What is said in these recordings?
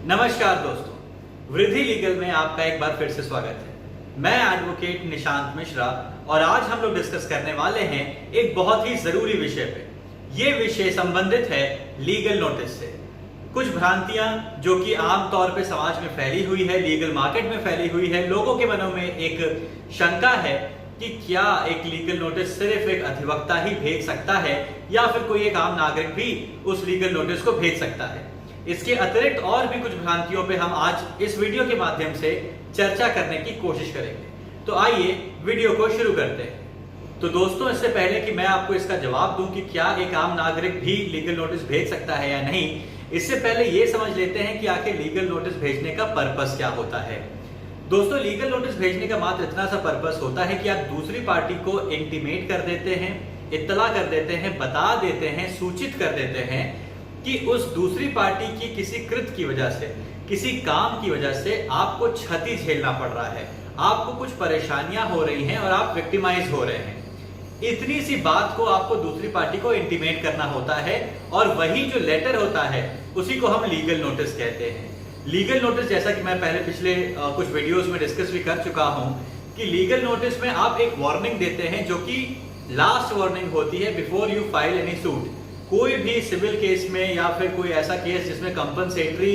नमस्कार दोस्तों, वृद्धि लीगल में आपका एक बार फिर से स्वागत है। मैं एडवोकेट निशांत मिश्रा और आज हम लोग डिस्कस करने वाले हैं एक बहुत ही जरूरी विषय पे। ये विषय संबंधित है लीगल नोटिस से। कुछ भ्रांतियां जो कि आम तौर पे समाज में फैली हुई है, लीगल मार्केट में फैली हुई है। लोगों के मनों में एक शंका है कि क्या एक लीगल नोटिस सिर्फ एक अधिवक्ता ही भेज सकता है या फिर कोई एक आम नागरिक भी उस लीगल नोटिस को भेज सकता है। इसके अतिरिक्त और भी कुछ भ्रांतियों पे हम आज इस वीडियो के माध्यम से चर्चा करने की कोशिश करेंगे। तो आइए वीडियो को शुरू करते हैं। तो दोस्तों, इससे पहले कि मैं आपको इसका जवाब दूं कि क्या एक आम नागरिक भी लीगल नोटिस भेज सकता है या नहीं, इससे पहले ये समझ लेते हैं कि आखिर लीगल नोटिस भेजने का पर्पस क्या होता है। दोस्तों, लीगल नोटिस भेजने का मात्र इतना सा पर्पस होता है कि आप दूसरी पार्टी को इंटीमेट कर देते हैं, इत्तला कर देते हैं, बता देते हैं, सूचित कर देते हैं कि उस दूसरी पार्टी की किसी कृत्य की वजह से, किसी काम की वजह से आपको क्षति झेलना पड़ रहा है, आपको कुछ परेशानियां हो रही हैं और आप विक्टिमाइज हो रहे हैं। इतनी सी बात को आपको दूसरी पार्टी को इंटीमेट करना होता है और वही जो लेटर होता है उसी को हम लीगल नोटिस कहते हैं। लीगल नोटिस, जैसा कि मैं पहले पिछले कुछ वीडियोस में डिस्कस भी कर चुका हूं कि लीगल नोटिस में आप एक वार्निंग देते हैं जो कि लास्ट वार्निंग होती है before you file any suit. कोई भी सिविल केस में या फिर कोई ऐसा केस जिसमें कंपनसेटरी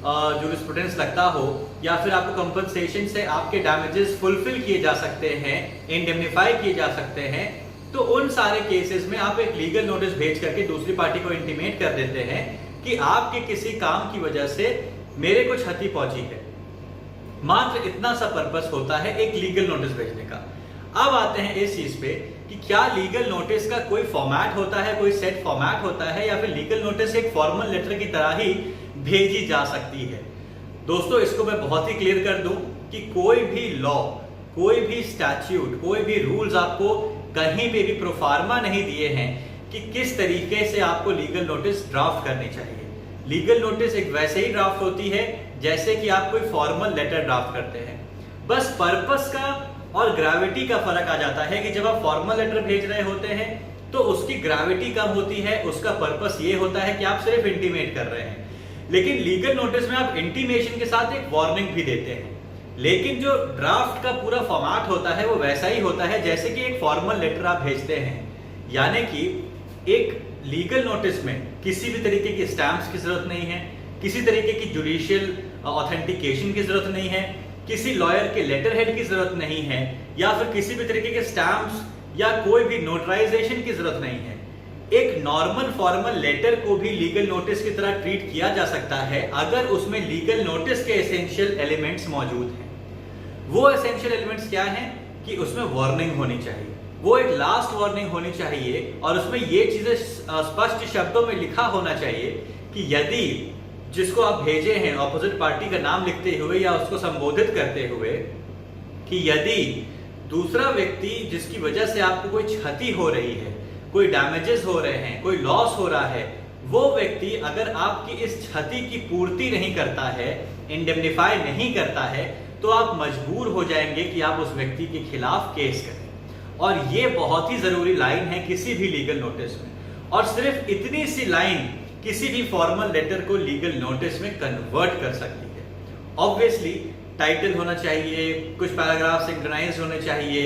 जूरिस्प्रूडेंस लगता हो या फिर आपको कंपनसेशन से आपके डैमेजेस फुलफिल किए जा सकते हैं, इंडेमनिफाई किए जा सकते हैं, तो उन सारे केसेस में आप एक लीगल नोटिस भेज करके दूसरी पार्टी को इंटीमेट कर देते हैं कि आपके किसी काम की वजह से मेरे को क्षति पहुंची है। मात्र इतना सा पर्पस होता है एक लीगल नोटिस भेजने का। अब आते हैं इस चीज पे कि क्या लीगल नोटिस का कोई फॉर्मेट होता है, कोई सेट फॉर्मेट होता है या फिर लीगल नोटिस एक फॉर्मल लेटर की तरह ही भेजी जा सकती है। दोस्तों, इसको मैं बहुत ही क्लियर कर दूं कि कोई भी लॉ, कोई भी स्टैट्यूट, कोई भी रूल्स आपको कहीं पे भी प्रोफार्मा नहीं दिए हैं कि किस तरीके से आपको लीगल नोटिस ड्राफ्ट करनी चाहिए। लीगल नोटिस एक वैसे ही ड्राफ्ट होती है जैसे कि आप कोई फॉर्मल लेटर ड्राफ्ट करते हैं। बस पर्पस का और ग्रेविटी का फर्क आ जाता है कि जब आप फॉर्मल लेटर भेज रहे होते हैं तो उसकी ग्रेविटी कम होती है, उसका पर्पस ये होता है कि आप सिर्फ इंटीमेट कर रहे हैं। लेकिन लीगल नोटिस में आप इंटीमेशन के साथ एक वार्निंग भी देते हैं। लेकिन जो ड्राफ्ट का पूरा फॉर्मेट होता है वो वैसा ही होता है जैसे कि एक फॉर्मल लेटर आप भेजते हैं। यानी कि एक लीगल नोटिस में किसी भी तरीके की स्टैंप्स की जरूरत नहीं है, किसी तरीके की जुडिशियल ऑथेंटिकेशन की जरूरत नहीं है, किसी लॉयर के लेटर हेड की जरूरत नहीं है या फिर किसी भी तरीके के स्टैम्प्स या कोई भी नोटराइजेशन की जरूरत नहीं है। एक नॉर्मल फॉर्मल लेटर को भी लीगल नोटिस की तरह ट्रीट किया जा सकता है अगर उसमें लीगल नोटिस के एसेंशियल एलिमेंट्स मौजूद हैं। वो एसेंशियल एलिमेंट्स क्या हैं कि उसमें वार्निंग होनी चाहिए, वो एक लास्ट वार्निंग होनी चाहिए और उसमें ये चीजें स्पष्ट शब्दों में लिखा होना चाहिए कि यदि जिसको आप भेजे हैं ऑपोजिट पार्टी का नाम लिखते हुए या उसको संबोधित करते हुए कि यदि दूसरा व्यक्ति जिसकी वजह से आपको कोई क्षति हो रही है, कोई डैमेजेस हो रहे हैं, कोई लॉस हो रहा है, वो व्यक्ति अगर आपकी इस क्षति की पूर्ति नहीं करता है, इंडेमनिफाई नहीं करता है, तो आप मजबूर हो जाएंगे कि आप उस व्यक्ति के खिलाफ केस करें। और ये बहुत ही जरूरी लाइन है किसी भी लीगल नोटिस में, और सिर्फ इतनी सी लाइन किसी भी फॉर्मल लेटर को लीगल नोटिस में कन्वर्ट कर सकती है। ऑब्वियसली टाइटल होना चाहिए, कुछ पैराग्राफ सिंक्रोनाइज होने चाहिए,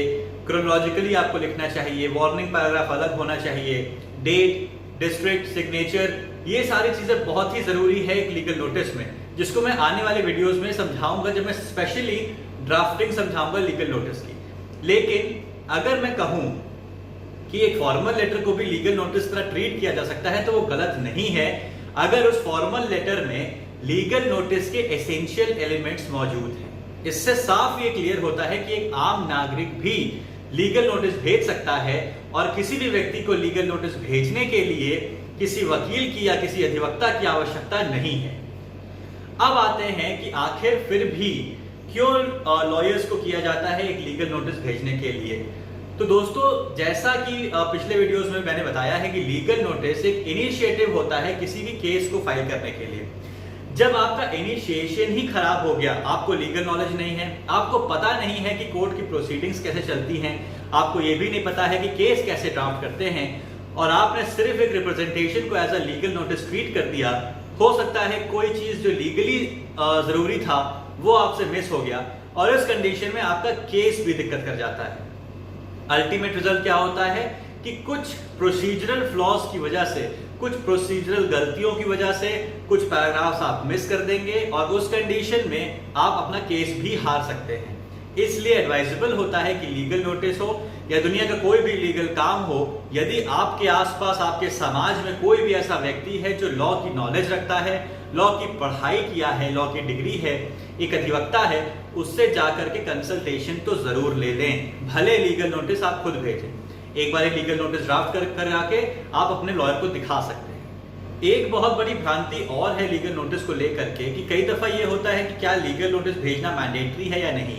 क्रोनोलॉजिकली आपको लिखना चाहिए, वार्निंग पैराग्राफ अलग होना चाहिए, डेट, डिस्ट्रिक्ट, सिग्नेचर, ये सारी चीजें बहुत ही जरूरी है एक लीगल नोटिस में, जिसको मैं आने वाले वीडियोस में समझाऊंगा जब मैं स्पेशली ड्राफ्टिंग समझाऊंगा लीगल नोटिस की। लेकिन अगर मैं कहूं कि एक फॉर्मल लेटर को भी लीगल नोटिस तरह ट्रीट किया जा सकता है तो वो गलत नहीं है अगर उस फॉर्मल लेटर में लीगल नोटिस के एसेंशियल एलिमेंट्स मौजूद हैं। इससे साफ ये क्लियर होता है कि एक आम नागरिक भी लीगल नोटिस भेज सकता है और किसी भी व्यक्ति को लीगल नोटिस भेजने के लिए किसी वकील की या किसी अधिवक्ता की आवश्यकता नहीं है। अब आते हैं कि आखिर फिर भी क्यों लॉयर्स को किया जाता है एक लीगल नोटिस भेजने के लिए। तो दोस्तों, जैसा कि पिछले वीडियोस में मैंने बताया है कि लीगल नोटिस एक इनिशिएटिव होता है किसी भी केस को फाइल करने के लिए। जब आपका इनिशिएशन ही खराब हो गया, आपको लीगल नॉलेज नहीं है, आपको पता नहीं है कि कोर्ट की प्रोसीडिंग्स कैसे चलती हैं, आपको ये भी नहीं पता है कि केस कैसे ड्राफ्ट करते हैं, और आपने सिर्फ एक रिप्रेजेंटेशन को as a legal notice treat कर दिया, हो सकता है कोई चीज जो लीगली जरूरी था वो आपसे मिस हो गया और इस कंडीशन में आपका केस भी दिक्कत कर जाता है। अल्टीमेट रिजल्ट क्या होता है कि कुछ प्रोसीजरल फ्लॉज की वजह से, कुछ प्रोसीजरल गलतियों की वजह से कुछ पैराग्राफ्स आप मिस कर देंगे और उस कंडीशन में आप अपना केस भी हार सकते हैं। इसलिए एडवाइजेबल होता है कि लीगल नोटिस हो या दुनिया का कोई भी लीगल काम हो, यदि आपके आसपास, आपके समाज में कोई भी ऐसा व्यक्ति है जो लॉ की नॉलेज रखता है, लॉ की पढ़ाई किया है, लॉ की डिग्री है, एक अधिवक्ता है, उससे जाकर के कंसल्टेशन तो जरूर ले लें। भले लीगल नोटिस आप खुद भेजें, एक बार लीगल नोटिस ड्राफ्ट कर आके आप अपने लॉयर को दिखा सकते हैं। एक बहुत बड़ी भ्रांति और है लीगल नोटिस को लेकर के कि कई दफा ये होता है कि क्या लीगल नोटिस भेजना मैंडेटरी है या नहीं।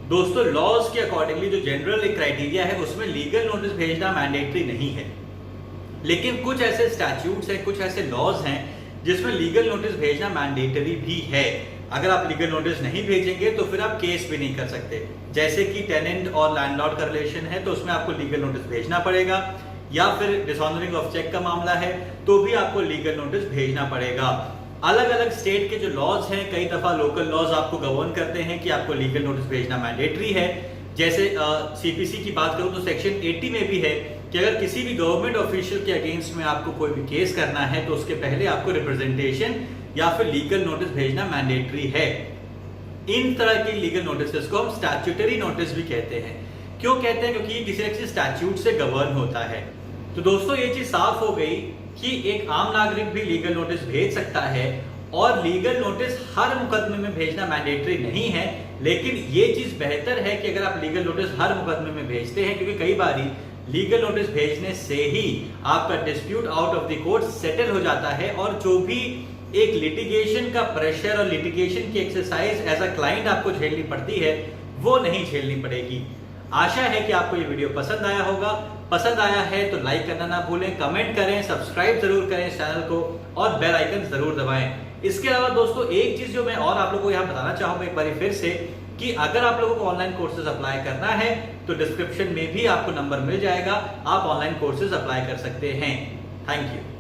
दोस्तों, लॉज के अकॉर्डिंगली जो जनरल एक क्राइटेरिया है उसमें लीगल नोटिस भेजना मैंडेटरी नहीं है, लेकिन कुछ ऐसे स्टैट्यूट्स हैं, कुछ ऐसे लॉज हैं जिसमें लीगल नोटिस भेजना मैंडेटरी भी है। अगर आप लीगल नोटिस नहीं भेजेंगे तो फिर आप केस भी नहीं कर सकते। जैसे कि टेनेंट और लैंडलॉर्ड का रिलेशन है तो उसमें आपको लीगल नोटिस भेजना पड़ेगा, या फिर डिसऑनरिंग ऑफ चेक का मामला है तो भी आपको लीगल नोटिस भेजना पड़ेगा। अलग अलग स्टेट के जो लॉज हैं, कई दफा लोकल लॉज आपको गवर्न करते हैं कि आपको लीगल नोटिस भेजना मैंडेटरी है। जैसे सीपीसी की बात करूं तो सेक्शन 80 में भी है कि अगर किसी भी गवर्नमेंट ऑफिशियल के अगेंस्ट में आपको कोई भी केस करना है तो उसके पहले आपको रिप्रेजेंटेशन या फिर लीगल नोटिस भेजना मैंडेटरी है। इन तरह की लीगल नोटिस को हम स्टैट्यूटरी नोटिस भी कहते हैं। क्यों कहते हैं? क्योंकि किसी न किसी स्टैट्यूट से गवर्न होता है। तो दोस्तों, ये चीज साफ हो गई कि एक आम नागरिक भी लीगल नोटिस भेज सकता है और लीगल नोटिस हर मुकदमे में भेजना मैंडेटरी नहीं है। लेकिन ये चीज बेहतर है कि अगर आप लीगल नोटिस हर मुकदमे में भेजते हैं, क्योंकि कई बारी लीगल नोटिस भेजने से ही आपका dispute out of the court settle हो जाता है और जो भी एक लिटिगेशन का प्रेशर और लिटिगेशन की एक्सरसाइज एज अ क्लाइंट आपको झेलनी पड़ती है वो नहीं झेलनी पड़ेगी। आशा है कि आपको ये वीडियो पसंद आया होगा। पसंद आया है तो लाइक करना ना भूलें, कमेंट करें, सब्सक्राइब जरूर करें इस चैनल को और बेल आइकन जरूर दबाएं। इसके अलावा दोस्तों, एक चीज जो मैं और आप लोगों को यहाँ बताना चाहूंगा एक बार फिर से, कि अगर आप लोगों को ऑनलाइन कोर्सेज अप्लाई करना है तो डिस्क्रिप्शन में भी आपको नंबर मिल जाएगा, आप ऑनलाइन कोर्सेज अप्लाई कर सकते हैं। Thank you.